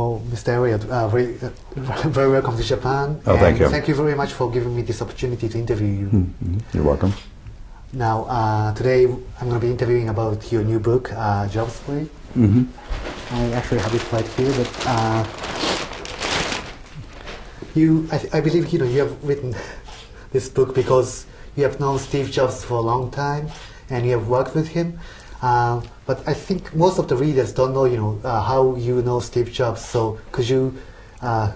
Oh, Mr. Elliot, very welcome to Japan. Oh, thank you. Thank you very much for giving me this opportunity to interview you. Mm-hmm. You're welcome. Now, today I'm going to be interviewing about your new book, Jobs Free. Mm-hmm. I actually have it right here, but I believe you have written this book because you have known Steve Jobs for a long time and you have worked with him. But I think most of the readers don't know, how you know Steve Jobs. So could you tell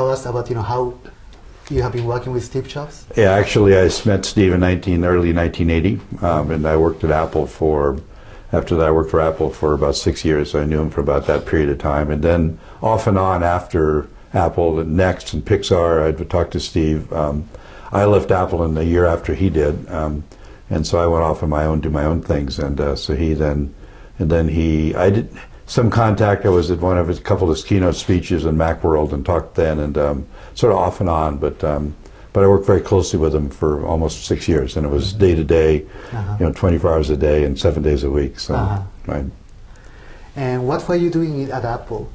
us about, how you have been working with Steve Jobs? Yeah, actually, I met Steve in early 1980, and I worked at Apple after that I worked for Apple for about 6 years. So I knew him for about that period of time. And then off and on after Apple, and Next and Pixar, I'd talk to Steve. I left Apple in the year after he did. And so I went off on my own, do my own things, and so I did some contact. I was at one of his couple of keynote speeches in Macworld and talked then, and sort of off and on. But I worked very closely with him for almost 6 years, and it was day to day, 24 hours a day and 7 days a week. So, right. And what were you doing at Apple?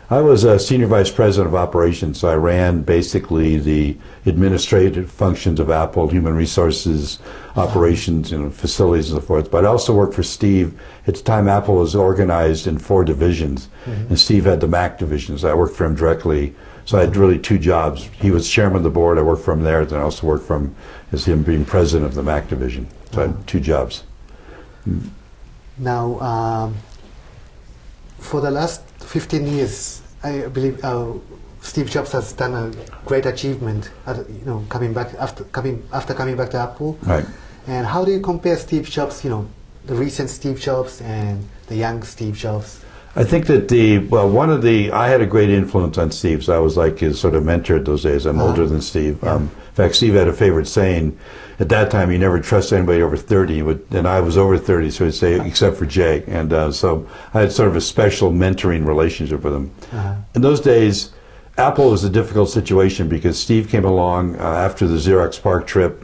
I was a senior vice president of operations, so I ran basically the administrative functions of Apple, human resources, operations, facilities and so forth. But I also worked for Steve. At the time, Apple was organized in 4 divisions, and Steve had the Mac division, so I worked for him directly. So I had really 2 jobs. He was chairman of the board, I worked for him there, then I also worked for him as him being president of the Mac division. So I had 2 jobs. Now, for the last 15 years, I believe Steve Jobs has done a great achievement, coming back after coming back to Apple. Right. And how do you compare Steve Jobs, the recent Steve Jobs and the young Steve Jobs? I think that I had a great influence on Steve, so I was like his sort of mentor at those days. I'm older than Steve. Yeah. In fact, Steve had a favorite saying. At that time, he never trusted anybody over 30, and I was over 30, so he'd say, except for Jay. And so I had sort of a special mentoring relationship with him. In those days, Apple was a difficult situation because Steve came along after the Xerox PARC trip,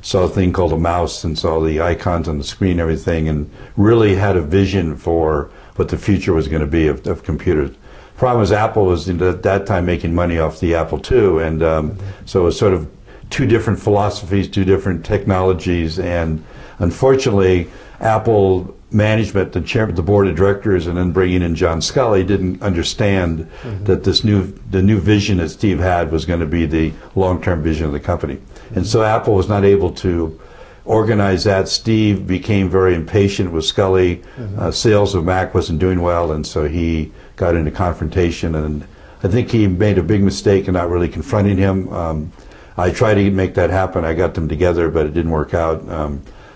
saw a thing called a mouse and saw the icons on the screen and everything, and really had a vision for what the future was going to be of computers. The problem was Apple was at that time making money off the Apple II, and so it was sort of 2 different philosophies, 2 different technologies, and unfortunately, Apple management, the board of directors, and then bringing in John Sculley, didn't understand that the new vision that Steve had was going to be the long-term vision of the company, and so Apple was not able to organize that. Steve became very impatient with Sculley. Sales of Mac wasn't doing well, and so he got into confrontation, and I think he made a big mistake in not really confronting him. I tried to make that happen. I got them together, but it didn't work out.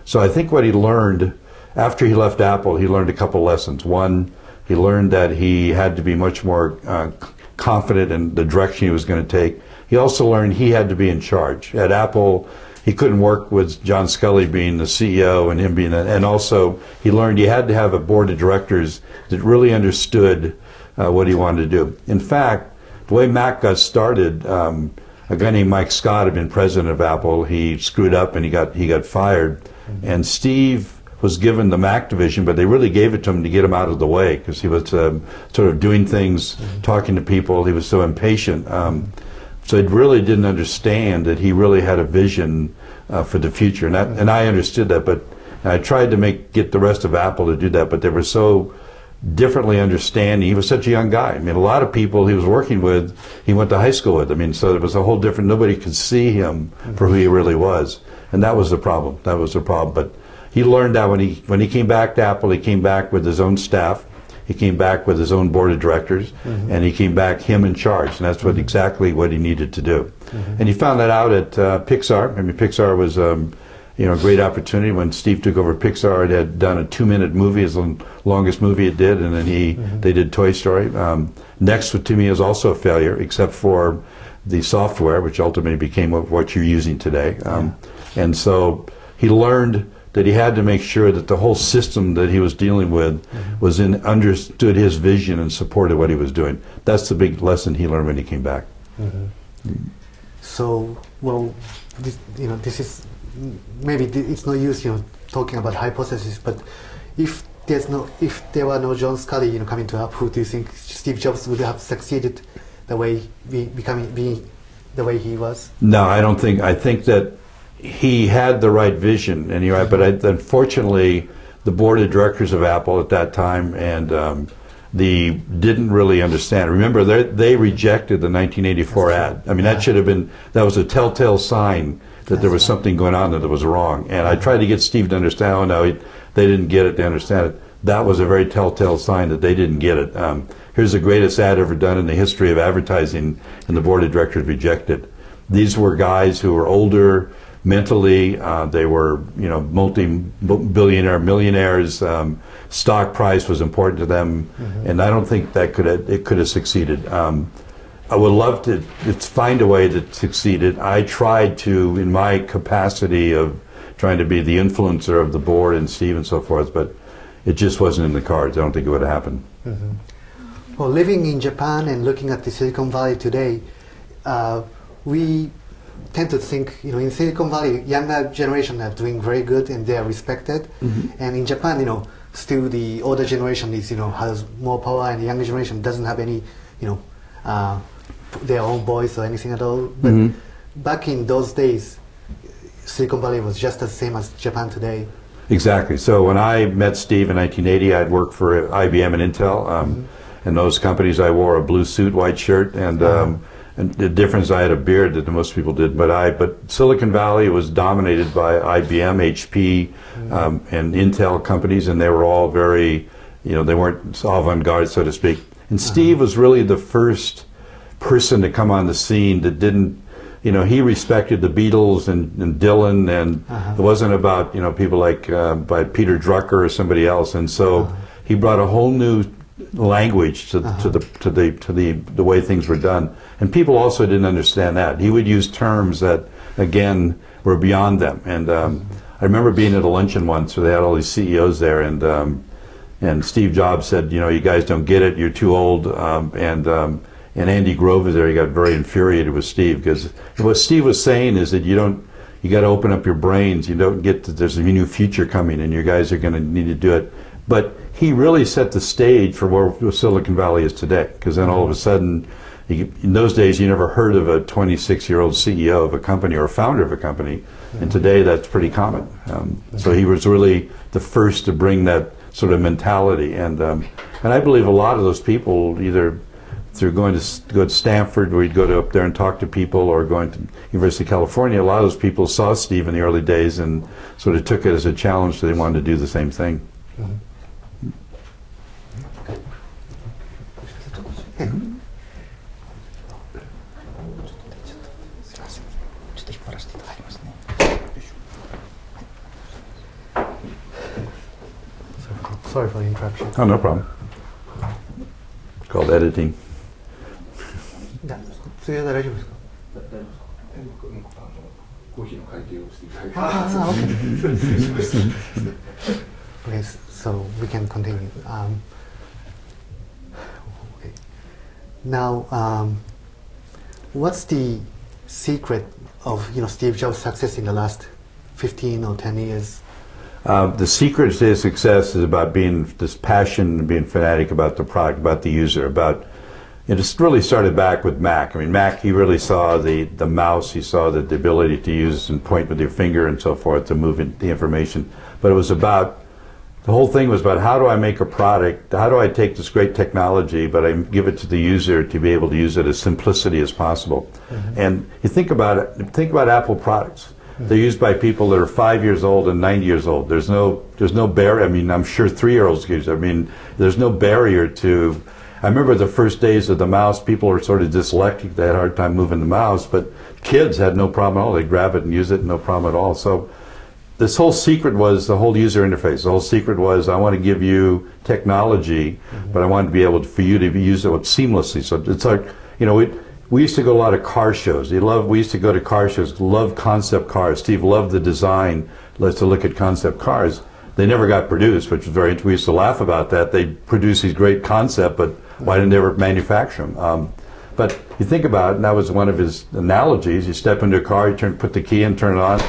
So I think what he learned after he left Apple, he learned a couple lessons. One, he learned that he had to be much more confident in the direction he was going to take. He also learned he had to be in charge. At Apple, he couldn't work with John Sculley being the CEO and him being and also he learned he had to have a board of directors that really understood what he wanted to do. In fact, the way Mac got started, a guy named Mike Scott had been president of Apple. He screwed up and he got fired. And Steve was given the Mac division, but they really gave it to him to get him out of the way because he was sort of doing things, talking to people. He was so impatient. So he really didn't understand that he really had a vision for the future. And I understood that, but I tried to get the rest of Apple to do that, but they were so differently understanding. He was such a young guy. I mean, a lot of people he was working with, he went to high school with. I mean, so it was a whole different, nobody could see him for who he really was. And that was the problem. That was the problem. But he learned that when he came back to Apple, he came back with his own staff. He came back with his own board of directors, and he came back him in charge. And that's exactly what he needed to do. And he found that out at Pixar. I mean, Pixar was a great opportunity. When Steve took over Pixar, it had done a 2-minute movie, as the longest movie it did, and then they did Toy Story. Next, to me, is also a failure, except for the software, which ultimately became what you're using today. And so he learned that he had to make sure that the whole system that he was dealing with understood his vision and supported what he was doing. That's the big lesson he learned when he came back. So, well, this is maybe it's no use talking about hypothesis, but if if there were no John Scully, coming to Apple, do you think Steve Jobs would have succeeded the way being the way he was? No, I don't think. I think that he had the right vision, and you're right. But unfortunately, the board of directors of Apple at that time and didn't really understand. Remember, they rejected the 1984 ad. I mean, that was a telltale sign that there was something going on that was wrong. And I tried to get Steve to understand. Oh no, they didn't get it. They understand it. That was a very telltale sign that they didn't get it. Here's the greatest ad ever done in the history of advertising, and the board of directors rejected. These were guys who were older mentally. They were, multi-billionaire millionaires. Stock price was important to them, and I don't think that it could have succeeded. I would love to find a way to succeed it. I tried to, in my capacity of trying to be the influencer of the board and Steve and so forth, but it just wasn't in the cards. I don't think it would have happened. Well, living in Japan and looking at the Silicon Valley today, we tend to think, in Silicon Valley, younger generation are doing very good and they are respected. And in Japan, still the older generation is, has more power, and the younger generation doesn't have any, their own voice or anything at all. But back in those days, Silicon Valley was just the same as Japan today. Exactly. So when I met Steve in 1980, I'd worked for IBM and Intel. In those companies, I wore a blue suit, white shirt, and the difference, I had a beard that most people did. But Silicon Valley was dominated by IBM, HP, and Intel companies, and they were all very, they weren't avant-garde, so to speak. And Steve was really the first person to come on the scene that didn't, he respected the Beatles and Dylan, and it wasn't about, people like by Peter Drucker or somebody else. And so he brought a whole new language to the way things were done. And people also didn't understand that. He would use terms that, again, were beyond them. And I remember being at a luncheon once where they had all these CEOs there, and Steve Jobs said, you guys don't get it, you're too old. And Andy Grove was there. He got very infuriated with Steve, because what Steve was saying is that you got to open up your brains. You don't get there's a new future coming, and your guys are going to need to do it. But he really set the stage for where Silicon Valley is today, because then all of a sudden, in those days, you never heard of a 26-year-old CEO of a company or a founder of a company, and today that's pretty common. So he was really the first to bring that sort of mentality, and I believe a lot of those people, either through going to go to Stanford, where you'd go up there and talk to people, or going to University of California, a lot of those people saw Steve in the early days and sort of took it as a challenge, so they wanted to do the same thing. Sorry for the interruption. Oh, no problem. It's called editing. Okay, so we can continue. Okay. Now, what's the secret of Steve Jobs' success in the last 15 or 10 years? The secret to his success is about being this passion and being fanatic about the product, about the user, about it just really started back with Mac. I mean, Mac, he really saw the mouse, he saw the ability to use and point with your finger and so forth to move in the information. But it was about, the whole thing was about, how do I make a product, how do I take this great technology, but I give it to the user to be able to use it as simplicity as possible. And you think about it, think about Apple products. They're used by people that are 5 years old and 90 years old. There's no barrier. I mean, I'm sure 3-year-olds use it. I mean, there's no barrier to. I remember the first days of the mouse, people were sort of dyslexic. They had a hard time moving the mouse, but kids had no problem at all. They'd grab it and use it, no problem at all. So this whole secret was the whole user interface. The whole secret was, I want to give you technology, but I want to be able to, for you to use it seamlessly. So it's like, we used to go to a lot of car shows. We used to go to car shows, love concept cars. Steve loved the design. Let's look at concept cars. They never got produced, which was very interesting. We used to laugh about that. They produced these great concepts, but why didn't they ever manufacture them? But you think about it, and that was one of his analogies. You step into a car, you put the key in, turn it on.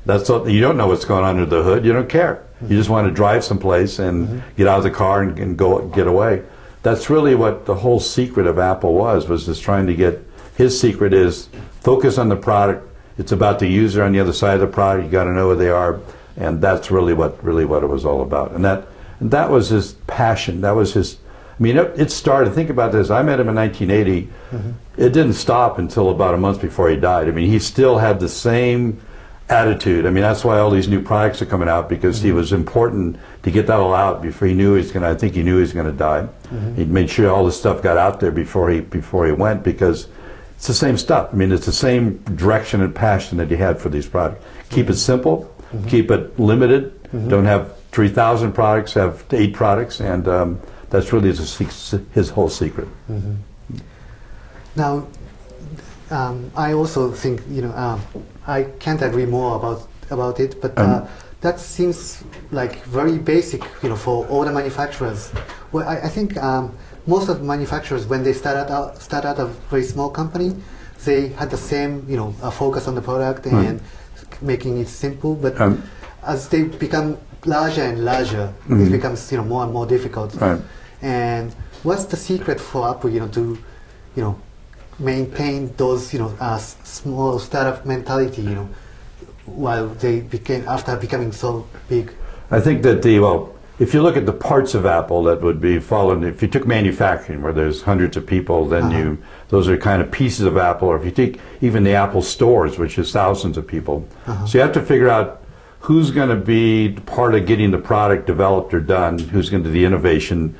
That's all, you don't know what's going on under the hood. You don't care. You just want to drive someplace and get out of the car and go get away. That's really what the whole secret of Apple was just trying to get, his secret is focus on the product. It's about the user on the other side of the product. You got to know who they are, and that's really what it was all about. And that was his passion. That was his. I mean, it started. Think about this. I met him in 1980. It didn't stop until about a month before he died. I mean, he still had the same attitude. I mean, that's why all these new products are coming out, because he was important to get that all out before he knew he was going to. I think he knew he was going to die. He made sure all this stuff got out there before he went, because it's the same stuff. I mean, it's the same direction and passion that he had for these products. Keep it simple. Keep it limited. Don't have 3,000 products. Have 8 products, and that's really his whole secret. Now, I also think, I can't agree more about it, but that seems like very basic, for all the manufacturers. Well, I think most of the manufacturers, when they start out a very small company, they had the same, focus on the product and making it simple. But as they become larger and larger, it becomes, more and more difficult. And what's the secret for Apple, to, maintain those, small startup mentality, while they after becoming so big? I think that if you look at the parts of Apple that would be followed, if you took manufacturing where there's hundreds of people, then those are kind of pieces of Apple. Or if you take even the Apple stores, which is thousands of people, so you have to figure out who's going to be part of getting the product developed or done, who's going to do the innovation.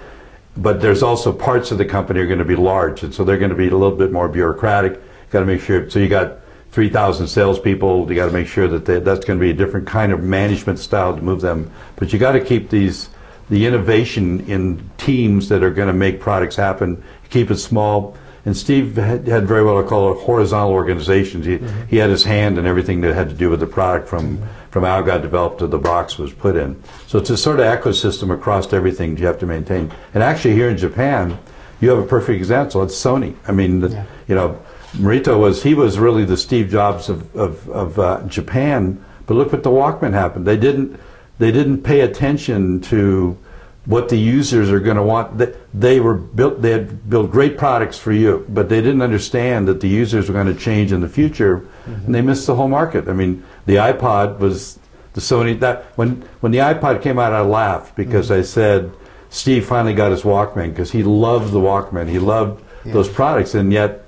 But there's also parts of the company are going to be large, and so they're going to be a little bit more bureaucratic. Got to make sure. So you got 3,000 salespeople. You got to make sure that that's going to be a different kind of management style to move them. But you got to keep the innovation in teams that are going to make products happen. Keep it small. And Steve had very well, I call it, horizontal organizations. He had his hand in everything that had to do with the product from how it got developed to the box was put in. So it's a sort of ecosystem across everything you have to maintain. And actually here in Japan, you have a perfect example. It's Sony. I mean, Morita was really the Steve Jobs of Japan. But look what the Walkman happened. They didn't pay attention to what the users are going to want. They had built great products for you, but they didn't understand that the users were going to change in the future, and they missed the whole market. I mean, the iPod was the Sony. When the iPod came out, I laughed because I said Steve finally got his Walkman, because he loved the Walkman. He loved those products, and yet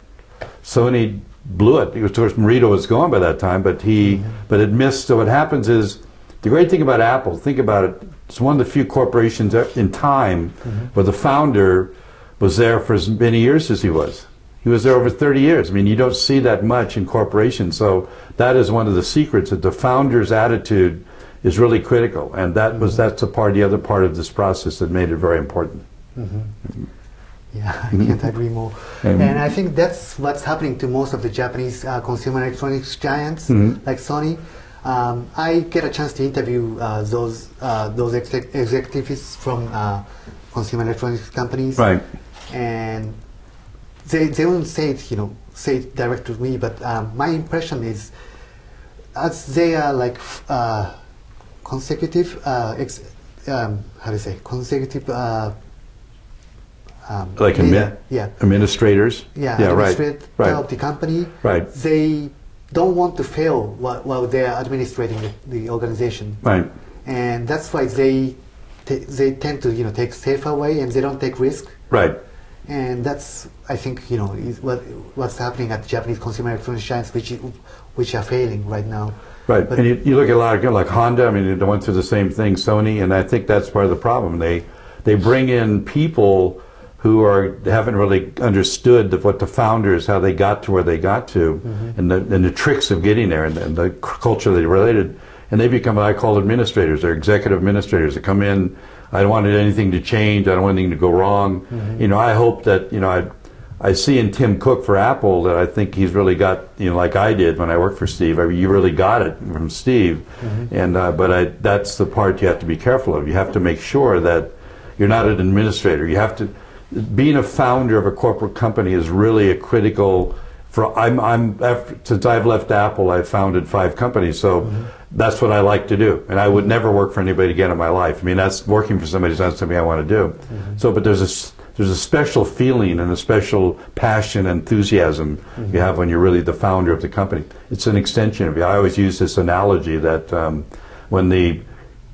Sony blew it. Of course, Morita was gone by that time, but it missed. So what happens is, the great thing about Apple, think about it, it's one of the few corporations in time where the founder was there for as many years as he was. He was there over 30 years. I mean, you don't see that much in corporations. So that is one of the secrets, that the founder's attitude is really critical. And that's the other part of this process that made it very important. Yeah, I can't agree more. And I think that's what's happening to most of the Japanese consumer electronics giants, like Sony. I get a chance to interview those executives from consumer electronics companies, and they won't say it direct to me, but my impression is, as they are like consecutive, like administrators, administrator of the company, they don't want to fail while they are administrating the organization, and that's why they tend to take safer way, and they don't take risk, and that's, I think, is what's happening at the Japanese consumer electronics giants, which are failing right now. But and you look at a lot of like Honda. I mean, they went through the same thing. Sony, and I think that's part of the problem. They bring in people who haven't really understood what the founders, how they got to where they got to, and the tricks of getting there, and the culture they related, and they become what I call administrators. They're executive administrators. They come in, I don't want anything to change, I don't want anything to go wrong. I hope that, I see in Tim Cook for Apple that I think he's really got, like I did when I worked for Steve. You really got it from Steve, and but that's the part you have to be careful of. You have to make sure that you're not an administrator. You have to. Being a founder of a corporate company is really a critical since I've left Apple, I've founded 5 companies, so that's what I like to do. And I would never work for anybody again in my life. I mean, that's working for somebody is not something I want to do. So, but there's a special feeling and a special passion and enthusiasm you have when you're really the founder of the company. It's an extension of you. I always use this analogy that when the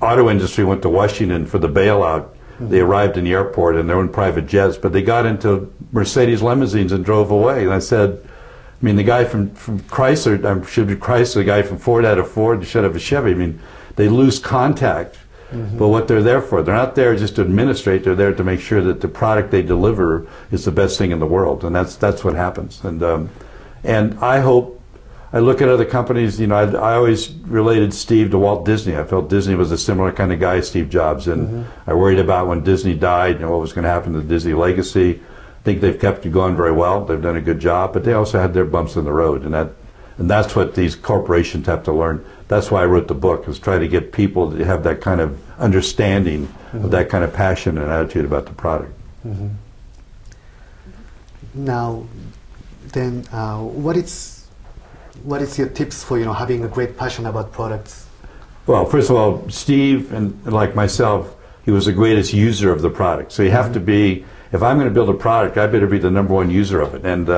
auto industry went to Washington for the bailout, they arrived in the airport in their own private jets, but they got into Mercedes limousines and drove away. And I said, I mean, the guy from Chrysler, should be Chrysler, the guy from Ford had a Ford, they should have a Chevy. I mean, they lose contact. But what they're there for, they're not there just to administrate, they're there to make sure that the product they deliver is the best thing in the world. And that's what happens. And I hope, I look at other companies, you know, I always related Steve to Walt Disney. I felt Disney was a similar kind of guy, Steve Jobs. And I worried about when Disney died and what was going to happen to the Disney legacy. I think they've kept it going very well. They've done a good job, but they also had their bumps in the road. And that's what these corporations have to learn. That's why I wrote the book, is try to get people to have that kind of understanding of that kind of passion and attitude about the product. Now, then, what is your tips for having a great passion about products? Well, first of all, Steve and like myself, he was the greatest user of the product. So you have to be. If I'm going to build a product, I better be the #1 user of it. And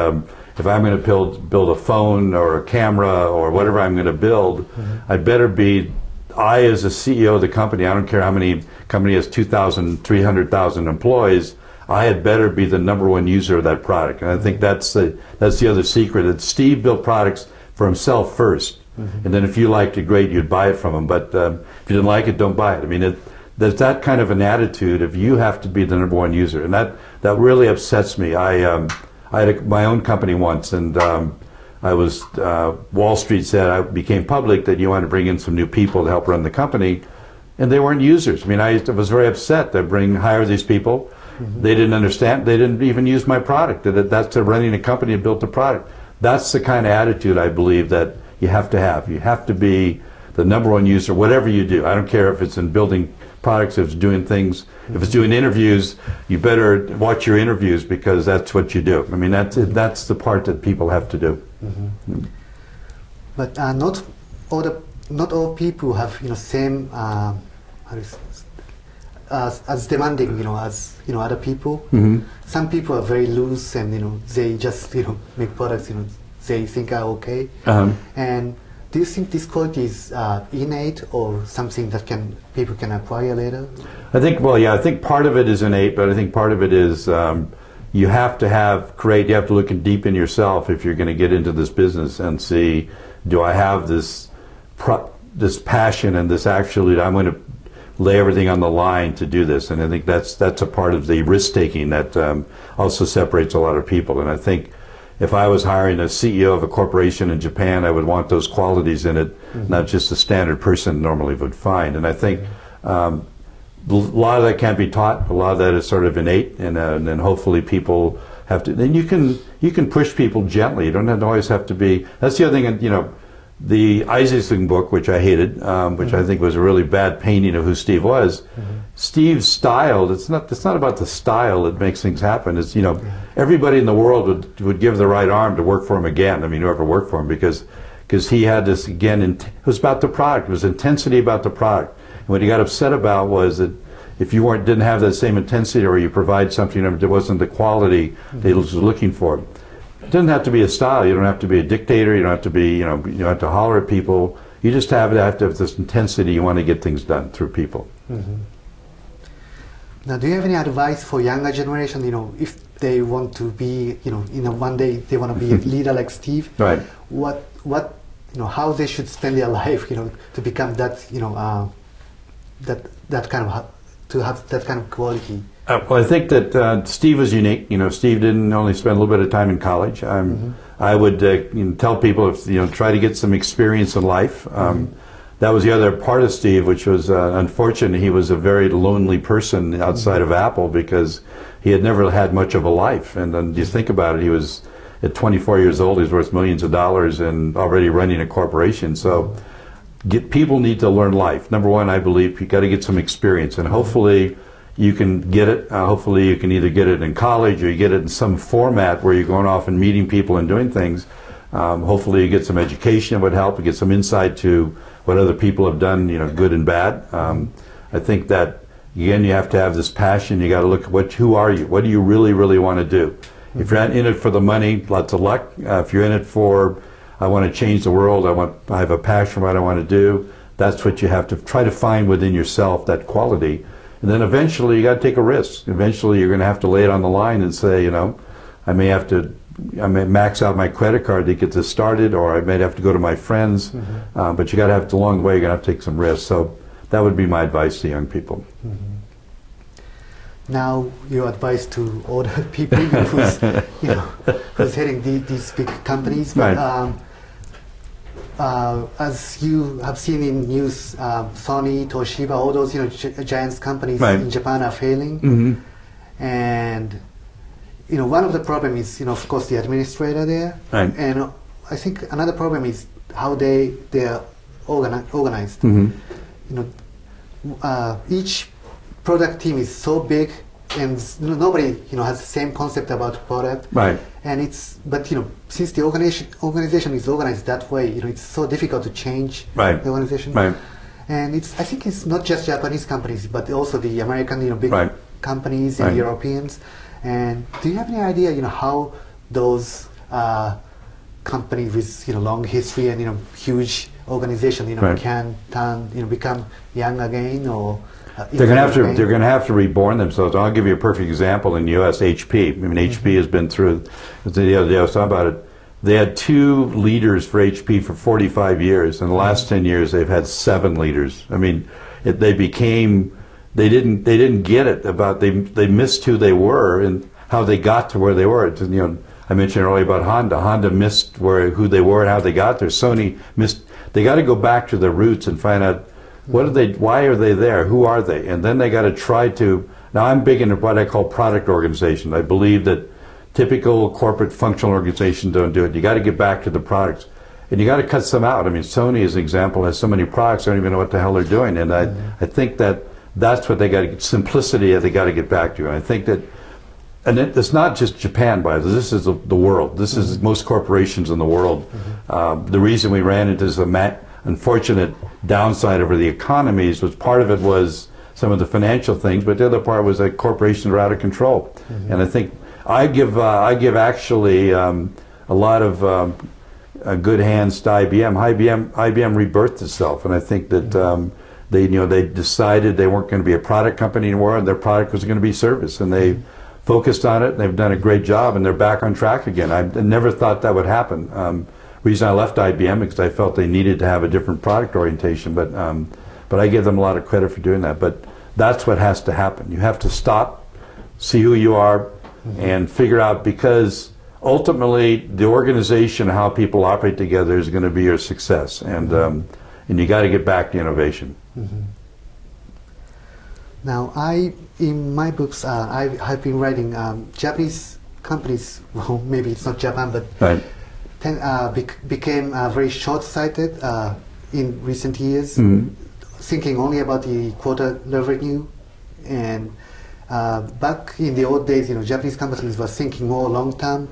if I'm going to build a phone or a camera or whatever I'm going to build, I better be. I, as a CEO of the company, I don't care how many company has 2,000, 300,000 employees. I had better be the #1 user of that product. And I think that's the other secret. That Steve built products for himself first, and then if you liked it, great, you'd buy it from him. But if you didn't like it, don't buy it. I mean, there's that kind of an attitude of you have to be the #1 user, and that really upsets me. I had my own company once, and I was Wall Street said I became public that you want to bring in some new people to help run the company, and they weren't users. I mean, I was very upset. They hire these people, they didn't understand, they didn't even use my product. That's running a company and built a product. That's the kind of attitude I believe that you have to have. You have to be the #1 user, whatever you do. I don't care if it's in building products, if it's doing things, if it's doing interviews, you better watch your interviews because that's what you do. I mean, that's the part that people have to do. But not all people have same as demanding as other people. Some people are very loose and they just make products they think are okay. And do you think this quality is innate or something that people can acquire later? I think, well, yeah, I think part of it is innate, but I think part of it is you have to you have to look deep in yourself if you're going to get into this business and see, do I have this passion and this actually, I'm going to lay everything on the line to do this. And I think that's a part of the risk taking that also separates a lot of people. And I think if I was hiring a CEO of a corporation in Japan, I would want those qualities in it, not just a standard person normally would find. And I think a lot of that can't be taught. A lot of that is sort of innate, and then hopefully people have to. Then you can push people gently. You don't always have to be. That's the other thing. The Isaacson book, which I hated, which I think was a really bad painting of who Steve was. Steve's style, it's not about the style that makes things happen. It's everybody in the world would give the right arm to work for him again. I mean, whoever worked for him, because he had this again. It was about the product. It was intensity about the product. And what he got upset about was that if you didn't have that same intensity, or you provide something that wasn't the quality they was looking for. It doesn't have to be a style. You don't have to be a dictator. You don't have to be, you don't have to holler at people. You just have to have this intensity. You want to get things done through people. Now, do you have any advice for younger generation? If they want to be, one day they want to be a leader like Steve. Right. How they should spend their life, to become that, that kind of, to have that kind of quality. Well, I think that Steve was unique. Steve didn't only spend a little bit of time in college. I would tell people try to get some experience in life. That was the other part of Steve, which was unfortunate. He was a very lonely person outside of Apple because he had never had much of a life. And then you think about it, he was at 24 years old. He's worth millions of dollars and already running a corporation. So people need to learn life. #1, I believe you got to get some experience, and hopefully you can get it. Hopefully you can either get it in college or you get it in some format where you're going off and meeting people and doing things. Hopefully you get some education that would help, you get some insight to what other people have done, good and bad. I think that, again, you have to have this passion. You got to look at who are you? What do you really, really want to do? If you're not in it for the money, lots of luck. If you're in it for, I want to change the world, I have a passion for what I want to do, that's what you have to try to find within yourself, that quality. And then eventually you got to take a risk. Eventually you're going to have to lay it on the line and say, I may max out my credit card to get this started, or I may have to go to my friends. But you got to have, along the way, you're going to have to take some risks. So that would be my advice to young people. Now, your advice to older people who's, who's heading these big companies. But, Right. As you have seen in news, Sony, Toshiba, all those giant companies Right. in Japan are failing, and one of the problems is of course the administrator there, Right. and I think another problem is how they are organized. Each product team is so big, and nobody has the same concept about product. Right. And since the organization is organized that way, it's so difficult to change Right. the organization. Right. And I think it's not just Japanese companies, but also the American, big Right. companies and Right. Europeans. And do you have any idea, how those companies with long history and huge organization, Right. can turn, become young again, or They're going to have to reborn themselves. I'll give you a perfect example in the U.S. HP. I mean, HP has been through. The other day I was talking about it. They had 2 leaders for HP for 45 years. In the last 10 years, they've had 7 leaders. I mean, they didn't get it about they missed who they were and how they got to where they were. I mentioned earlier about Honda. Honda missed who they were and how they got there. Sony missed. They got to go back to their roots and find out. Why are they there? Who are they? And then they got to try to. Now I'm big into what I call product organization. I believe that typical corporate functional organizations don't do it. You got to get back to the products, and you got to cut some out. I mean, Sony, as an example, has so many products. I don't even know what the hell they're doing. And I think that's what they got to get, simplicity that they got to get back to. And I think that, and it's not just Japan, by the way. This is the world. This is most corporations in the world. The reason we ran into this unfortunate downside over the economies was part of it was some of the financial things, but the other part was that corporations are out of control. And I think I give actually a lot of good hands to IBM. IBM rebirthed itself, and I think that they decided they weren't going to be a product company anymore, and their product was going to be service, and they focused on it. And they've done a great job, and they're back on track again. I never thought that would happen. Reason I left IBM because I felt they needed to have a different product orientation, but I give them a lot of credit for doing that. But that's what has to happen. You have to stop, see who you are, and figure out, because ultimately the organization, how people operate together, is going to be your success, and you got to get back to innovation. Now, in my books, I've been writing Japanese companies. Well, maybe it's not Japan, but. Right. Became very short-sighted in recent years, thinking only about the quota revenue. And back in the old days, Japanese companies were thinking more long-term,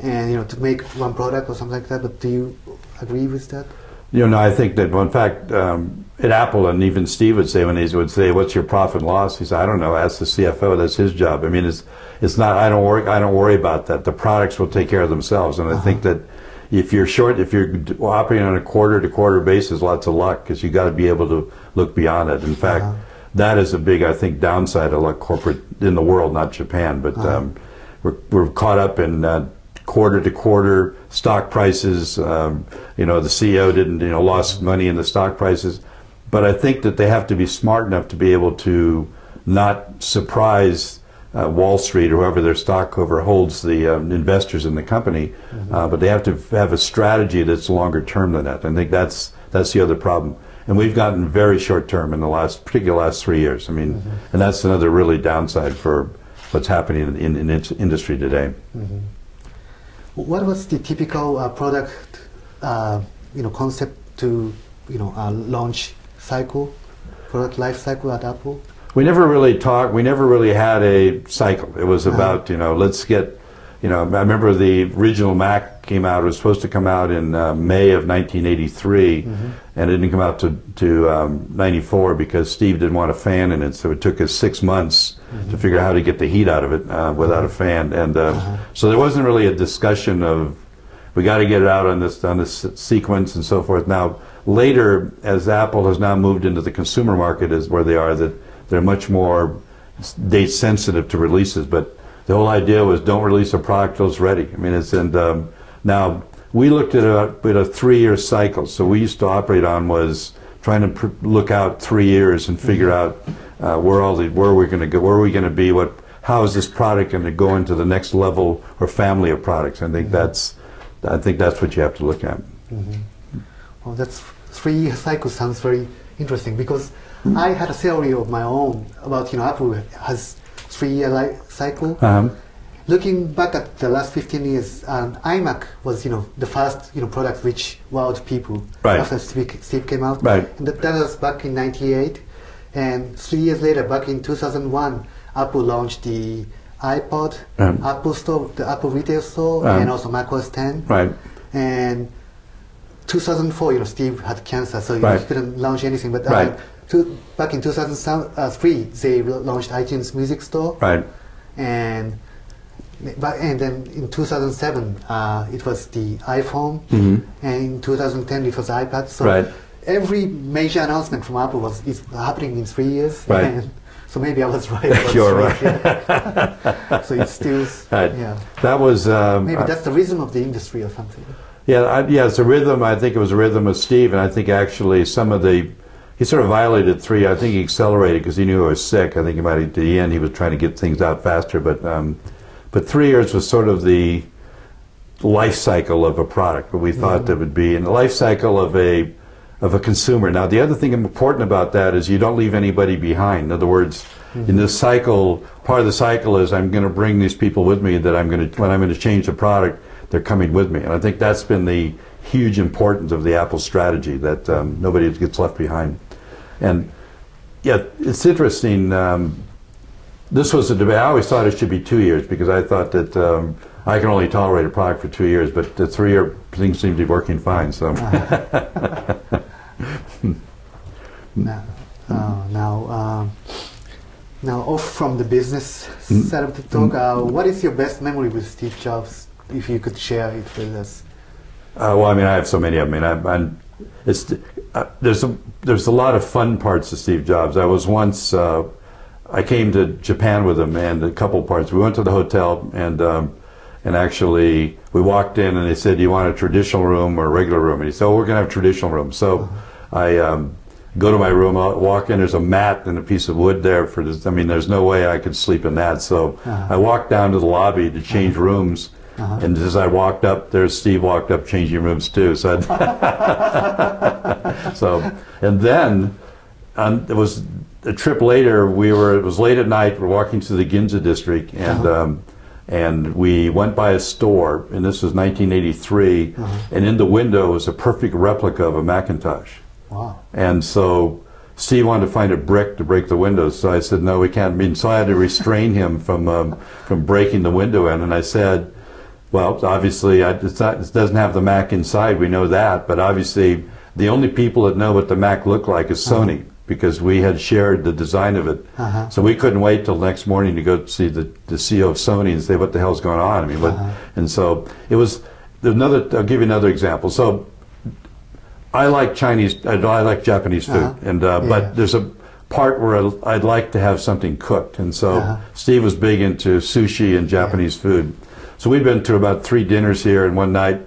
and to make one product or something like that. But do you agree with that? I think that, well, in fact, at Apple, and even Steve would say, when he would say, "What's your profit and loss?" He said, "I don't know. Ask the CFO. That's his job." I mean, it's not. I don't worry about that. The products will take care of themselves. And I think that if you're operating on a quarter-to-quarter basis, lots of luck, because you got to be able to look beyond it. In fact, that is a big, I think, downside of like corporate in the world, not Japan, but we're caught up in quarter-to-quarter stock prices. The CEO didn't, lost money in the stock prices. But I think that they have to be smart enough to be able to not surprise Wall Street or whoever their stockholder holds the investors in the company. But they have to have a strategy that's longer term than that. I think that's the other problem. And we've gotten very short term in particularly the last 3 years. I mean, and that's another really downside for what's happening in industry today. What was the typical product, concept to, launch cycle, product life cycle at Apple? we never really talked. We never really had a cycle. It was about, let's get, I remember the original Mac came out. It was supposed to come out in May of 1983, and it didn't come out to 94 because Steve didn't want a fan in it. So it took us 6 months to figure out how to get the heat out of it without a fan. And so there wasn't really a discussion of we got to get it out on this sequence and so forth. Now later, as Apple has now moved into the consumer market, is where they are, that they're much more date sensitive to releases. But the whole idea was don't release a product till it's ready. I mean, now we looked at a 3-year cycle. So we used to operate on was trying to look out 3 years and figure out where are we going to go, where are we going to be, how is this product going to go into the next level or family of products. I think that's what you have to look at. Well, that's 3-year cycle sounds very interesting because I had a theory of my own about Apple has 3-year cycle. Looking back at the last 15 years, iMac was the first product which wowed people after Steve came out. And that was back in '98, and 3 years later, back in 2001, Apple launched the iPod, Apple Store, the Apple Retail Store, and also macOS 10. And 2004, Steve had cancer, so he couldn't launch anything. But back in 2003, they launched iTunes Music Store. And then in 2007, it was the iPhone, and in 2010 it was iPad. So every major announcement from Apple is happening in 3 years. And so maybe I was right. You're right. So it's still, That was maybe that's the rhythm of the industry or something. It's a rhythm. I think it was a rhythm of Steve, and I think actually he sort of violated 3. I think he accelerated because he knew I was sick. I think at the end he was trying to get things out faster, but 3 years was sort of the life cycle of a product, what we thought that would be, and the life cycle of a consumer. Now, the other thing important about that is you don't leave anybody behind. In other words, in this cycle, part of the cycle is I'm going to bring these people with me that when I'm going to change the product, they're coming with me. And I think that's been the huge importance of the Apple strategy, that nobody gets left behind. And it's interesting. This was a debate. I always thought it should be 2 years because I thought that I can only tolerate a product for 2 years, but the 3-year thing seems to be working fine. So now off from the business side of the talk, what is your best memory with Steve Jobs, if you could share it with us? Well, I mean, I have so many of them. There's a lot of fun parts of Steve Jobs. I was once. I came to Japan with him, and a couple parts. We went to the hotel, and actually we walked in, and they said, "Do you want a traditional room or a regular room?" And he said, "Oh, we're going to have a traditional room." So I go to my room, I walk in. There's a mat and a piece of wood there for this. I mean, there's no way I could sleep in that. So I walked down to the lobby to change rooms. And as I walked up, Steve walked up changing rooms too. So, and then it was a trip later. It was late at night. We're walking through the Ginza district, and we went by a store. And this was 1983. And in the window was a perfect replica of a Macintosh. Wow! And so Steve wanted to find a brick to break the windows. So I said, "No, we can't." So I had to restrain him from breaking the window in. And I said, well, obviously, it doesn't have the Mac inside. We know that, but obviously, the only people that know what the Mac looked like is Sony, because we had shared the design of it. So we couldn't wait till the next morning to go see the CEO of Sony and say, "What the hell's going on?" I mean, and so it was. I'll give you another example. So I like I like Japanese food, and but there's a part where I'd like to have something cooked, and so Steve was big into sushi and Japanese food. So we'd been to about 3 dinners here, and one night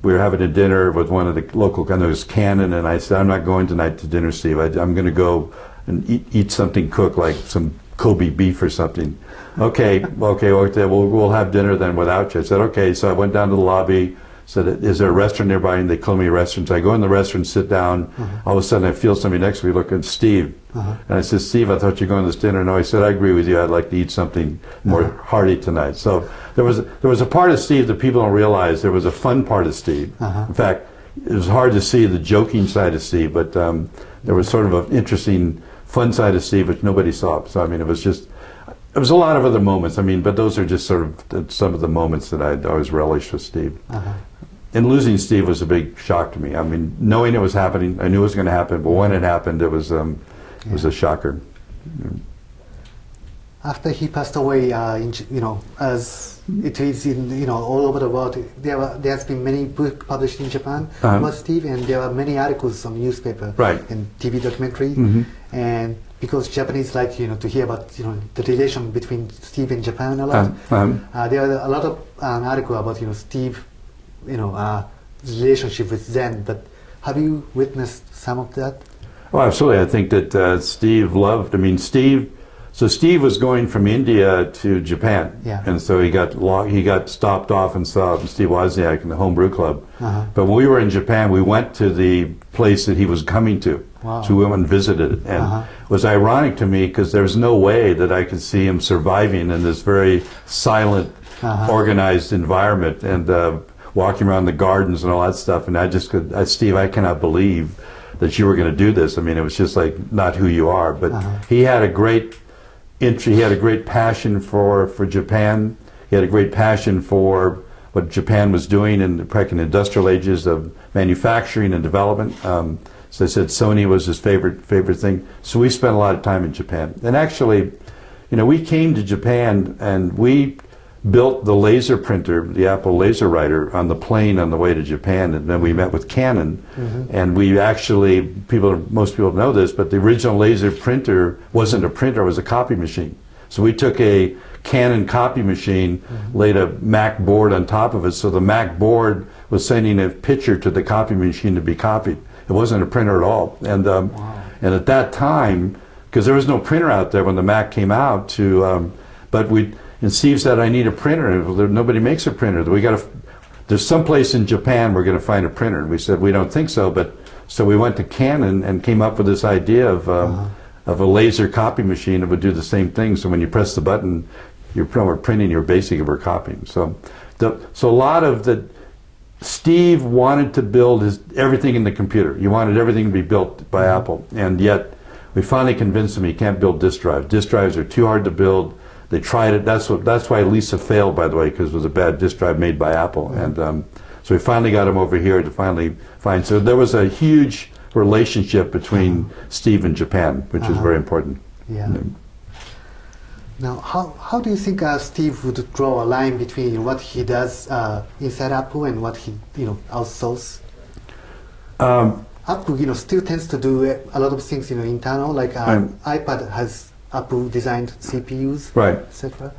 we were having a dinner with one of the local, it was Cannon, and I said, "I'm not going tonight to dinner, Steve. I'm going to go and eat something cooked, like some Kobe beef or something." Okay, we'll have dinner then without you. I said, "Okay." So I went down to the lobby, said, "Is there a restaurant nearby?" And they called me a restaurant. So I go in the restaurant, sit down. All of a sudden I feel somebody next to me, look at Steve. And I said, "Steve, I thought you were going to this dinner." "No," he said, "I agree with you. I'd like to eat something more hearty tonight." So there was a part of Steve that people don't realize. There was a fun part of Steve. In fact, it was hard to see the joking side of Steve, but there was sort of an interesting, fun side of Steve, which nobody saw. So I mean, it was a lot of other moments. I mean, but those are just sort of some of the moments that I'd always relished with Steve. And losing Steve was a big shock to me. I mean, knowing it was happening, I knew it was going to happen, but when it happened, it was a shocker. After he passed away, as it is in all over the world, there's been many books published in Japan about Steve, and there are many articles on newspaper and TV documentary, and because Japanese like to hear about the relation between Steve and Japan a lot. There are a lot of articles about Steve, relationship with Zen. But have you witnessed some of that? Oh, absolutely. I think that Steve loved. I mean, Steve was going from India to Japan, and so he got stopped off and saw Steve Wozniak in the Homebrew Club. But when we were in Japan, we went to the place that he was coming to. So we went and visited it, and it was ironic to me because there's no way that I could see him surviving in this very silent, organized environment and walking around the gardens and all that stuff. And I just could, Steve, I cannot believe that you were going to do this. I mean, it was just like not who you are. But he had a great he had a great passion for Japan. He had a great passion for what Japan was doing in the industrial ages of manufacturing and development. As I said, Sony was his favorite thing. So we spent a lot of time in Japan. And actually, we came to Japan and we built the laser printer, the Apple laser writer, on the plane on the way to Japan, and then we met with Canon, and we actually, most people don't know this, but the original laser printer wasn't a printer, it was a copy machine. So we took a Canon copy machine, laid a Mac board on top of it, so the Mac board was sending a picture to the copy machine to be copied. It wasn't a printer at all. And and at that time, because there was no printer out there when the Mac came out, and Steve said, I need a printer. Nobody makes a printer. There's some place in Japan we're going to find a printer. And we said, we don't think so. So we went to Canon and came up with this idea of a laser copy machine that would do the same thing. So when you press the button, you're printing, you're basically copying. So a lot of Steve wanted to build everything in the computer. He wanted everything to be built by Apple. And yet we finally convinced him he can't build disk drives. Disk drives are too hard to build. They tried it. That's why Lisa failed, by the way, because it was a bad disk drive made by Apple. And so we finally got him over here to finally find. So there was a huge relationship between Steve and Japan, which is very important. Now, how do you think Steve would draw a line between what he does inside Apple and what he outsources? Apple still tends to do a lot of things internal, like iPad has Apple designed CPUs, etc.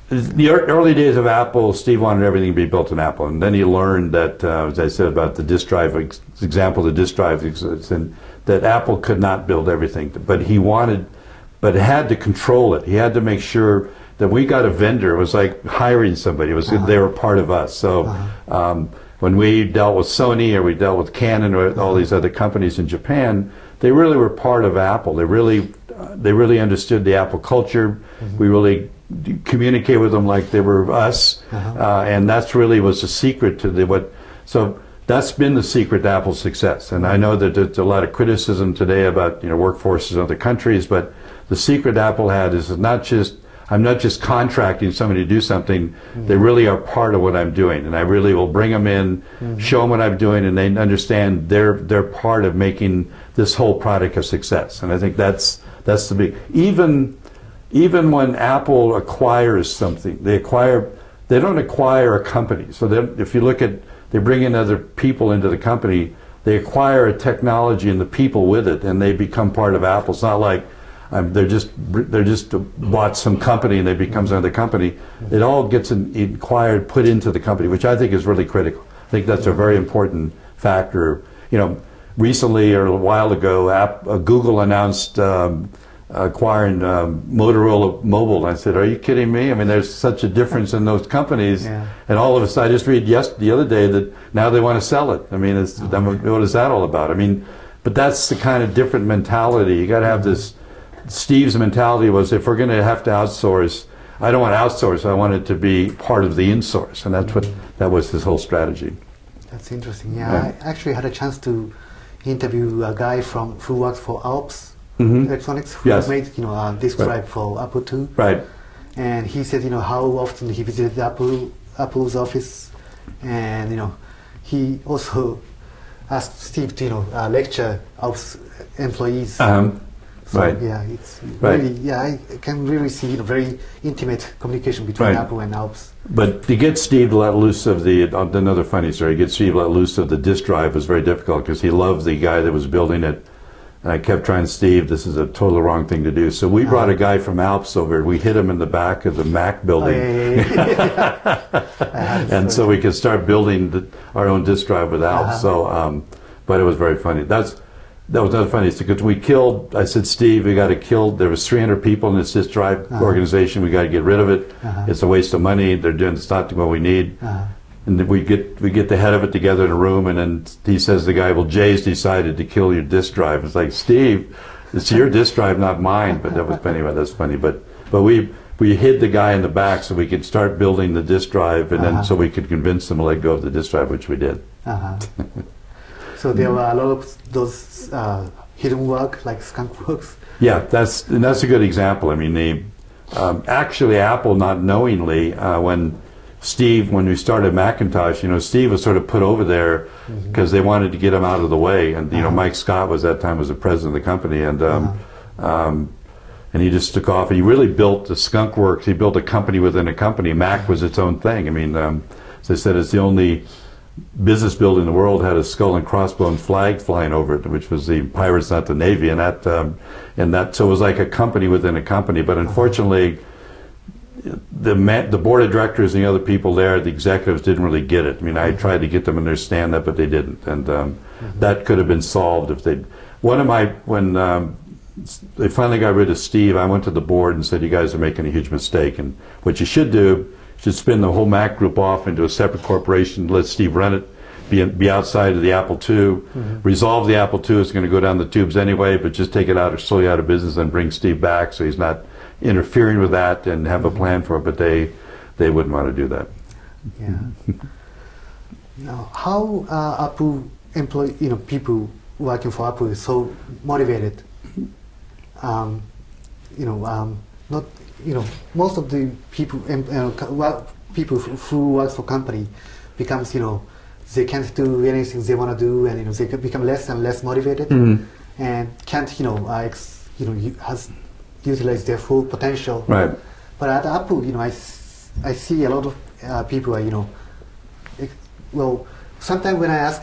The early days of Apple, Steve wanted everything to be built in Apple, and then he learned that, as I said about the disk drive example, the disk drive, that Apple could not build everything, but it had to control it. He had to make sure that we got a vendor. It was like hiring somebody. It was they were part of us. So when we dealt with Sony or we dealt with Canon or all these other companies in Japan, they really were part of Apple. They really understood the Apple culture. We really communicate with them like they were us, and that's really was the secret to So that's been the secret to Apple's success. And I know that there's a lot of criticism today about workforces in other countries, but the secret Apple had is I'm not just contracting somebody to do something. They really are part of what I'm doing, and I really will bring them in, show them what I'm doing, and they understand they're part of making this whole product a success. And I think that's the big. Even when Apple acquires something, they don't acquire a company. So if you look at, they bring in other people into the company, they acquire a technology and the people with it, and they become part of Apple. It's not like they're just bought some company and they become another company. It all gets acquired, put into the company, which I think is really critical. I think that's a very important factor. Recently or a while ago, Google announced acquiring Motorola Mobile. And I said, are you kidding me? I mean, there's such a difference in those companies. And all of a sudden, I just read the other day that now they want to sell it. I mean, what is that all about? I mean, but that's the kind of different mentality. You got to have this. Steve's mentality was, if we're going to have to outsource, I don't want to outsource. I want it to be part of the in-source, and that was his whole strategy. That's interesting. I actually had a chance to interview a guy who works for Alps Electronics, who Yes. made a disk drive for Apple II. Right. And he said how often he visited Apple's office, and he also asked Steve to lecture Apple's employees. So, right. Yeah, it's Right. really, yeah, I can really see very intimate communication between Right. Apple and Alps. But to get Steve to let loose of another funny story, get Steve to let loose of the disk drive was very difficult because he loved the guy that was building it. And I kept trying, Steve, this is a totally wrong thing to do. So we brought a guy from Alps over, we hit him in the back of the Mac building. And so we could start building our own disk drive with Alps. So, but it was very funny. That was not funny because we killed, I said, Steve, we got to kill, there was 300 people in this disk drive organization, we got to get rid of it. It's a waste of money, it's not what we need. And then we get the head of it together in a room, and then he says to the guy, well, Jay's decided to kill your disk drive. It's like, Steve, it's your disk drive, not mine. But that was anyway, that's funny. But we hid the guy in the back so we could start building the disk drive, and then so we could convince them to let go of the disk drive, which we did. So there were a lot of those hidden work, like skunk works. Yeah, that's a good example. I mean, actually Apple, not knowingly, when we started Macintosh, Steve was sort of put over there because they wanted to get him out of the way, and Mike Scott was at that time the president of the company, and he just took off, and he really built the skunk works. He built a company within a company. Mac was its own thing. I mean, as I said, it's the only business building in the world had a skull and crossbones flag flying over it, which was the Pirates, not the Navy, and that so it was like a company within a company. But unfortunately, the board of directors and the other people there, the executives, didn't really get it. I mean, I tried to get them to understand that, but they didn't, and that could have been solved if they. When they finally got rid of Steve, I went to the board and said, "You guys are making a huge mistake, and what you should do." Should spin the whole Mac group off into a separate corporation, let Steve run it, be outside of the Apple II, resolve the Apple II. It's going to go down the tubes anyway, but just take it out or slowly out of business and bring Steve back so he's not interfering with that, and have a plan for it. But they wouldn't want to do that. Yeah. Now, how Apple people working for Apple is so motivated? Not. Most of the people, people who work for company, becomes they can't do anything they want to do, and they become less and less motivated, and can't has utilize their full potential. Right. But at Apple, I see a lot of people are well. Sometimes when I ask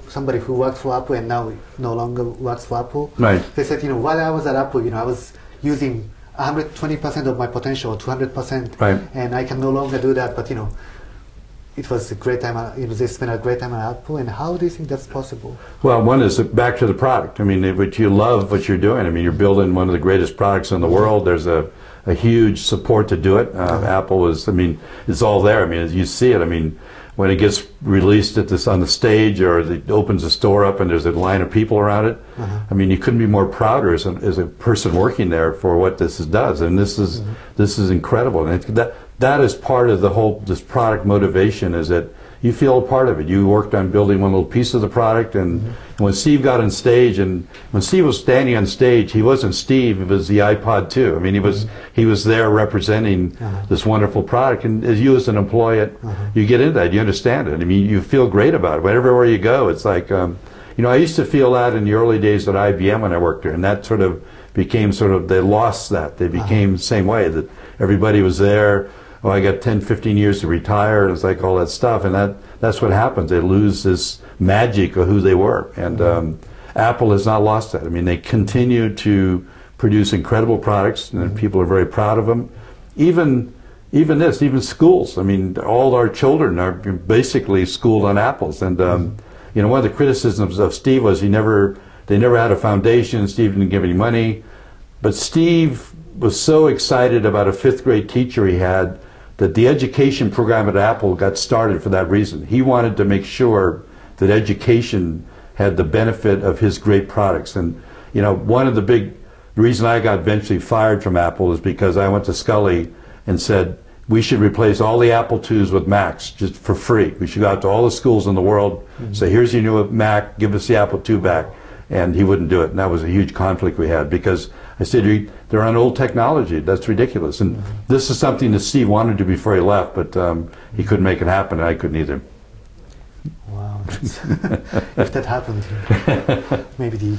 somebody who worked for Apple and now no longer works for Apple, right. They said while I was at Apple, I was using 120% of my potential, 200%, right. And I can no longer do that. But it was a great time. They spent a great time at Apple. And how do you think that's possible? Well, one is back to the product. I mean, but you love what you're doing. I mean, you're building one of the greatest products in the world. There's a huge support to do it. Apple is. I mean, it's all there. I mean, as you see it. I mean, when it gets released on the stage, or it opens the store up and there's a line of people around it, I mean, you couldn't be more prouder as a person working there for what this does. And this is incredible. And that is part of this product motivation, is that you feel a part of it. You worked on building one little piece of the product, and when Steve got on stage, and when Steve was standing on stage, he wasn't Steve, it was the iPod 2. I mean, he was there representing this wonderful product, and as you as an employee, you get into that, you understand it. I mean, you feel great about it. Everywhere you go, it's like, I used to feel that in the early days at IBM when I worked there, and that sort of became they lost that. They became the same way, that everybody was there. Oh, I got 10, 15 years to retire. It's like all that stuff, and that's what happens. They lose this magic of who they were, and Apple has not lost that. I mean, they continue to produce incredible products, and people are very proud of them. Even schools. I mean, all our children are basically schooled on Apples, and one of the criticisms of Steve was they never had a foundation. Steve didn't give any money, but Steve was so excited about a 5th grade teacher he had, that the education program at Apple got started for that reason. He wanted to make sure that education had the benefit of his great products. And one of the reason I got eventually fired from Apple is because I went to Scully and said, we should replace all the Apple IIs with Macs just for free. We should go out to all the schools in the world, say, here's your new Mac, give us the Apple II back. and he wouldn't do it. And that was a huge conflict we had because I said, they're on old technology. That's ridiculous. And this is something that Steve wanted to before he left, but he couldn't make it happen, and I couldn't either. Wow. If that happened, maybe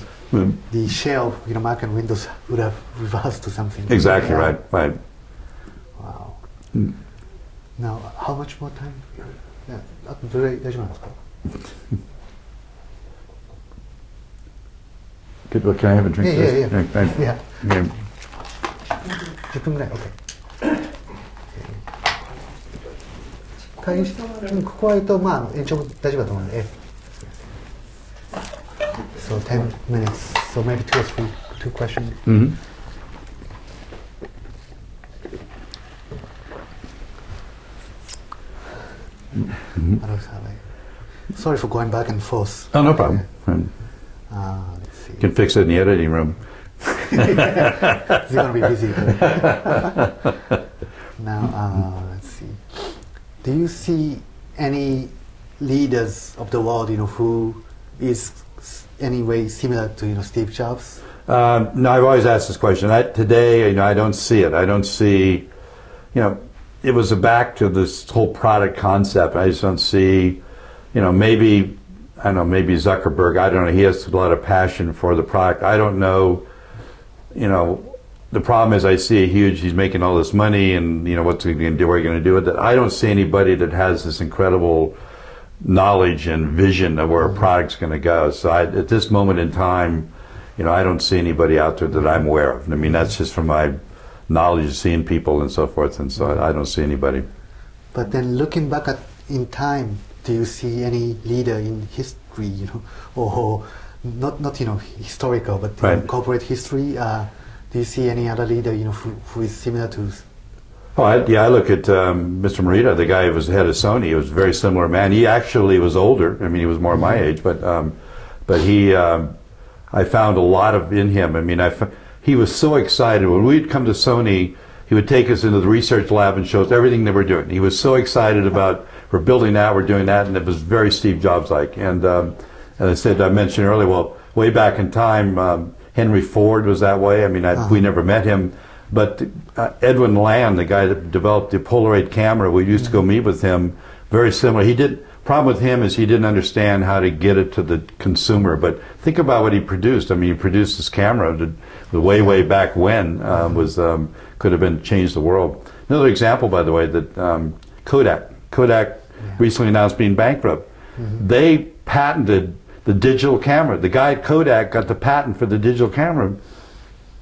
the share of Mac and Windows would have reversed to something. Exactly, right. Wow. Now, how much more time? Yeah, どれ大丈夫なんですか? Well, can I have a drink? Yeah. Yeah. 10分ぐらい OK 会議室ここはまあ延長大丈夫だと思うので So 10 minutes so maybe two questions Sorry for going back and forth. Oh, no problem. Let's see. You can fix it in the editing room. It's going to be busy. Now, let's see. Do you see any leaders of the world, who is any way similar to Steve Jobs? No, I've always asked this question. Today, I don't see it. I don't see, it was back to this whole product concept. I just don't see, maybe Zuckerberg, I don't know, he has a lot of passion for the product. I don't know, the problem is I see he's making all this money and, what's he going to do, what are you going to do with it? I don't see anybody that has this incredible knowledge and vision of where a product's going to go. So at this moment in time, I don't see anybody out there that I'm aware of. I mean, that's just from my knowledge of seeing people and so forth, and so I don't see anybody. But then looking back in time, do you see any leader in history, or not historical, but right. Corporate history? Do you see any other leader, who is similar to? Oh, I look at Mr. Morita, the guy who was head of Sony. He was a very similar man. He actually was older. I mean, he was more my age, but he, I found a lot in him. I mean, he was so excited when we'd come to Sony. He would take us into the research lab and show us everything they were doing. He was so excited about, we're building that, we're doing that, and it was very Steve Jobs-like. And I mentioned earlier, well, way back in time, Henry Ford was that way. I mean, we never met him. But Edwin Land, the guy that developed the Polaroid camera, we used to go meet with him, very similar. Problem with him is he didn't understand how to get it to the consumer. But think about what he produced. I mean, he produced this camera that way back when could have changed the world. Another example, by the way, that Kodak recently announced being bankrupt. They patented the digital camera. The guy at Kodak got the patent for the digital camera,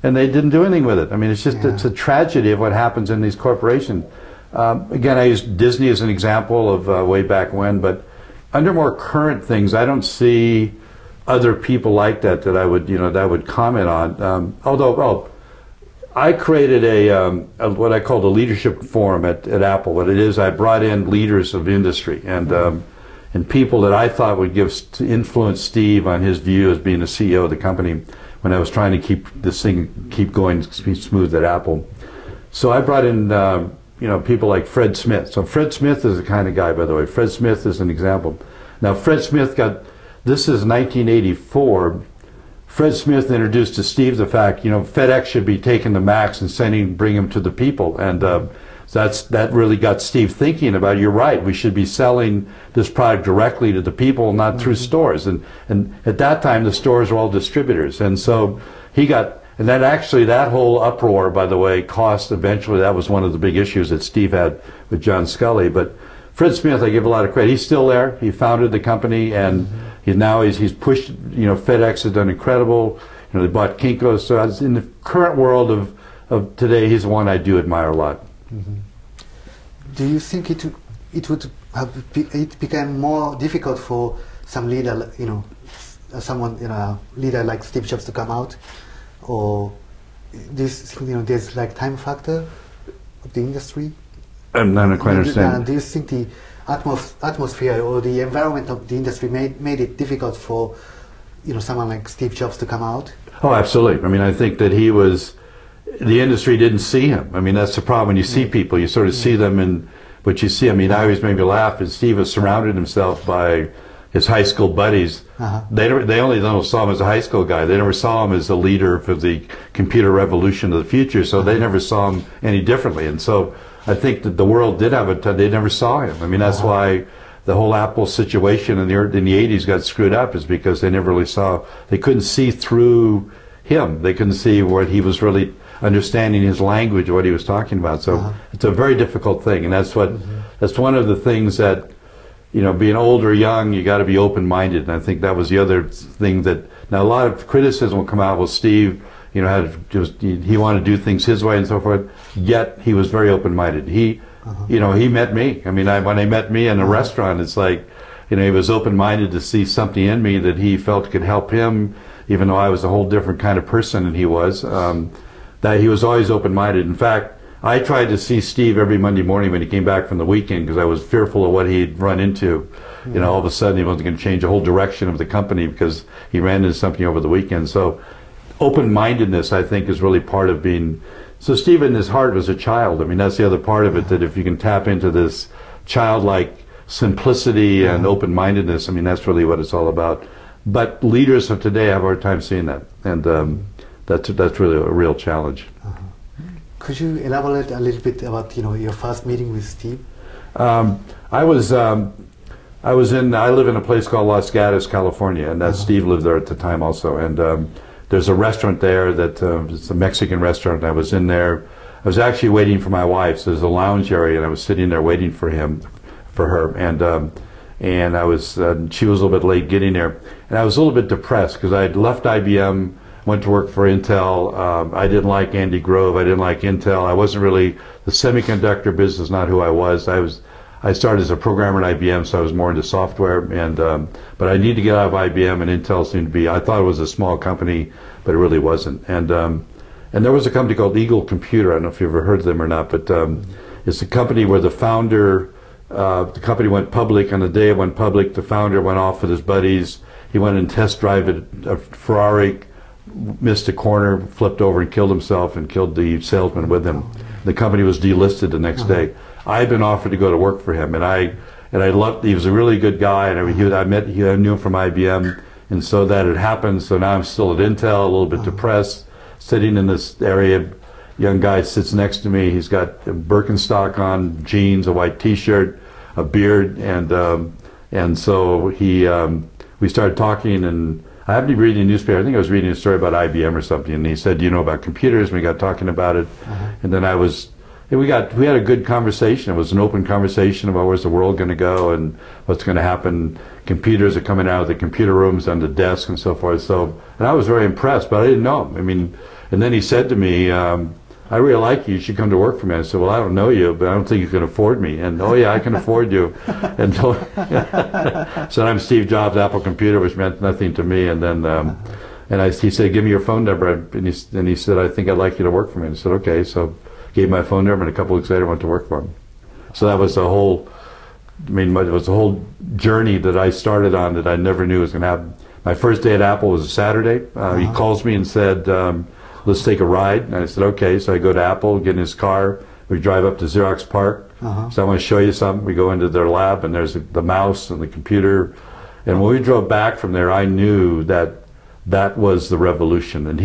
and they didn't do anything with it. I mean, it's just it's a tragedy of what happens in these corporations. Again, I use Disney as an example of way back when, but under more current things, I don't see other people like that I would comment on. Although, I created a what I call the leadership forum at Apple. What it is, I brought in leaders of industry and people that I thought would influence Steve on his view as being the CEO of the company when I was trying to keep this thing going smooth at Apple. So I brought in people like Fred Smith. So Fred Smith is the kind of guy, by the way. Fred Smith is an example. Now Fred Smith this is 1984. Fred Smith introduced to Steve the fact, FedEx should be taking the Macs and bring them to the people. And that really got Steve thinking about, you're right, we should be selling this product directly to the people, not through stores. And at that time, the stores were all distributors. And so and then actually that whole uproar, by the way, eventually, that was one of the big issues that Steve had with John Scully. But Fred Smith, I give a lot of credit. He's still there. He founded the company, and he's pushed, FedEx has done incredible. They bought Kinko. So in the current world of today, he's the one I do admire a lot. Do you think it would have become more difficult for some leader, leader like Steve Jobs to come out, or there's like time factor of the industry? I'm not quite understanding. Do you think the atmosphere or the environment of the industry made it difficult for someone like Steve Jobs to come out? Oh, absolutely. I mean, I think that the industry didn't see him. I mean, that's the problem. When you see people, you sort of see them in what you see. I mean, I always made me laugh. Is Steve has surrounded himself by his high school buddies, they only saw him as a high school guy. They never saw him as a leader for the computer revolution of the future, so they never saw him any differently. And so I think that the world did have they never saw him. I mean, that's why the whole Apple situation in the 80s got screwed up, is because they never really saw, they couldn't see through him. They couldn't see what he was really understanding, his language, what he was talking about. So it's a very difficult thing, and that's what that's one of the things that, you know, being old or young, you got to be open-minded. And I think that was the other thing that, now a lot of criticism will come out, well, Steve, you know, he wanted to do things his way and so forth, yet he was very open-minded. He, you know, he met me. I mean, when he met me in a restaurant, it's like, you know, he was open-minded to see something in me that he felt could help him, even though I was a whole different kind of person than he was. That he was always open-minded. In fact, I tried to see Steve every Monday morning when he came back from the weekend, because I was fearful of what he'd run into. You know, all of a sudden he wasn't going to change the whole direction of the company because he ran into something over the weekend. So open-mindedness, I think, is really part of being... So Steve in his heart was a child. I mean, that's the other part of it, that if you can tap into this childlike simplicity and open-mindedness, I mean, that's really what it's all about. But leaders of today have a hard time seeing that. And that's really a real challenge. Could you elaborate a little bit about, you know, your first meeting with Steve? I live in a place called Los Gatos, California, and that Steve lived there at the time also. And there's a restaurant there that it's a Mexican restaurant. I was in there. I was actually waiting for my wife. So there's a lounge area, and I was sitting there waiting for her, and I was she was a little bit late getting there, and I was a little bit depressed because I had left IBM. Went to work for Intel. I didn't like Andy Grove. I didn't like Intel. I wasn't really, the semiconductor business is not who I was. I started as a programmer at IBM, so I was more into software. And but I needed to get out of IBM, and Intel seemed to be, I thought it was a small company, but it really wasn't. And there was a company called Eagle Computer. I don't know if you've ever heard of them or not, but it's a company where the founder, the company went public. On the day it went public, the founder went off with his buddies. He went and test drove a Ferrari, missed a corner, flipped over and killed himself, and killed the salesman with him. The company was delisted the next day. I had been offered to go to work for him, and I loved. He was a really good guy, and I knew him from IBM, and so that had happened. So now I'm still at Intel, a little bit depressed, sitting in this area. Young guy sits next to me. He's got a Birkenstock on, jeans, a white T-shirt, a beard, and so we started talking, and I happened to be reading a newspaper. I think I was reading a story about IBM or something, and he said, "Do you know about computers?" And we got talking about it, and then we had a good conversation. It was an open conversation about where's the world going to go and what's going to happen. Computers are coming out of the computer rooms on the desk and so forth. So, and I was very impressed, but I didn't know him. I mean, and then he said to me, "I really like you. You should come to work for me." I said, "Well, I don't know you, but I don't think you can afford me." And, "Oh yeah, I can afford you." And so, so I'm Steve Jobs, Apple Computer, which meant nothing to me. And then, he said, "Give me your phone number." And he said, "I think I'd like you to work for me." And I said, "Okay." So gave my phone number, and a couple weeks later went to work for him. So that was the whole, it was a whole journey that I started on that I never knew was going to happen. My first day at Apple was a Saturday. He calls me and said, "Let's take a ride." And I said, "Okay." So I go to Apple, get in his car. We drive up to Xerox Park. So I want to show you something. We go into their lab, and there's the mouse and the computer. And when we drove back from there, I knew that was the revolution. And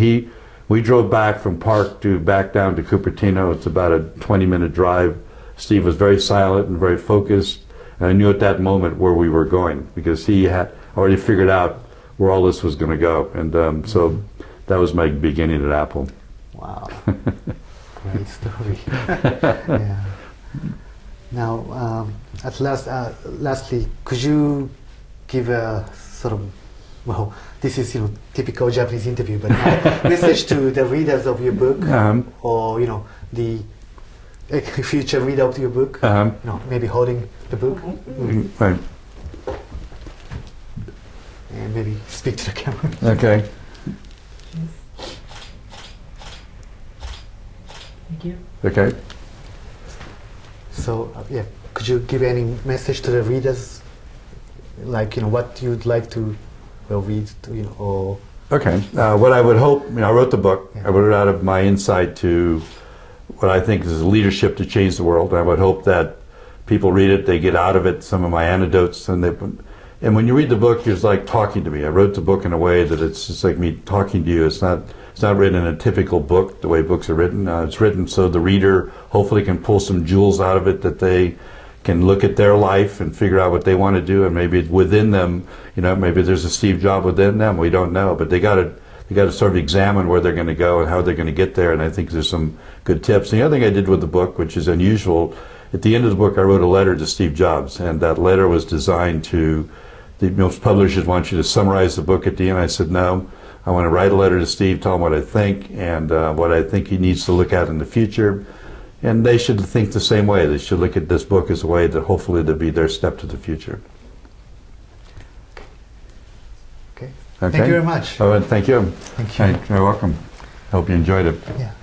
we drove back from Park back down to Cupertino. It's about a 20-minute drive. Steve was very silent and very focused. And I knew at that moment where we were going, because he had already figured out where all this was going to go. And so that was my beginning at Apple. Wow. Great story. Yeah. Now, lastly, could you give a sort of, well, this is, typical Japanese interview, but message to the readers of your book, or, the future reader of your book, maybe holding the book. Right. And maybe speak to the camera. Okay. Thank you. Okay. So, could you give any message to the readers, like, what you'd like to read, or... Okay. What I would hope, I wrote the book. I wrote it out of my insight to what I think is leadership to change the world. I would hope that people read it, they get out of it some of my anecdotes, and And when you read the book, it's like talking to me. I wrote the book in a way that it's just like me talking to you. It's not written in a typical book, the way books are written. It's written so the reader hopefully can pull some jewels out of it that they can look at their life and figure out what they want to do, and maybe within them, maybe there's a Steve Jobs within them. We don't know, but they got to sort of examine where they're going to go and how they're going to get there. And I think there's some good tips. And the other thing I did with the book, which is unusual, at the end of the book, I wrote a letter to Steve Jobs, and that letter was designed to. Most publishers want you to summarize the book at the end. I said no. I want to write a letter to Steve, tell him what I think and what I think he needs to look at in the future. And they should think the same way. They should look at this book as a way that hopefully to be their step to the future. Okay. Thank you very much. Oh, and thank you. Thank you. You're welcome. Hope you enjoyed it. Yeah.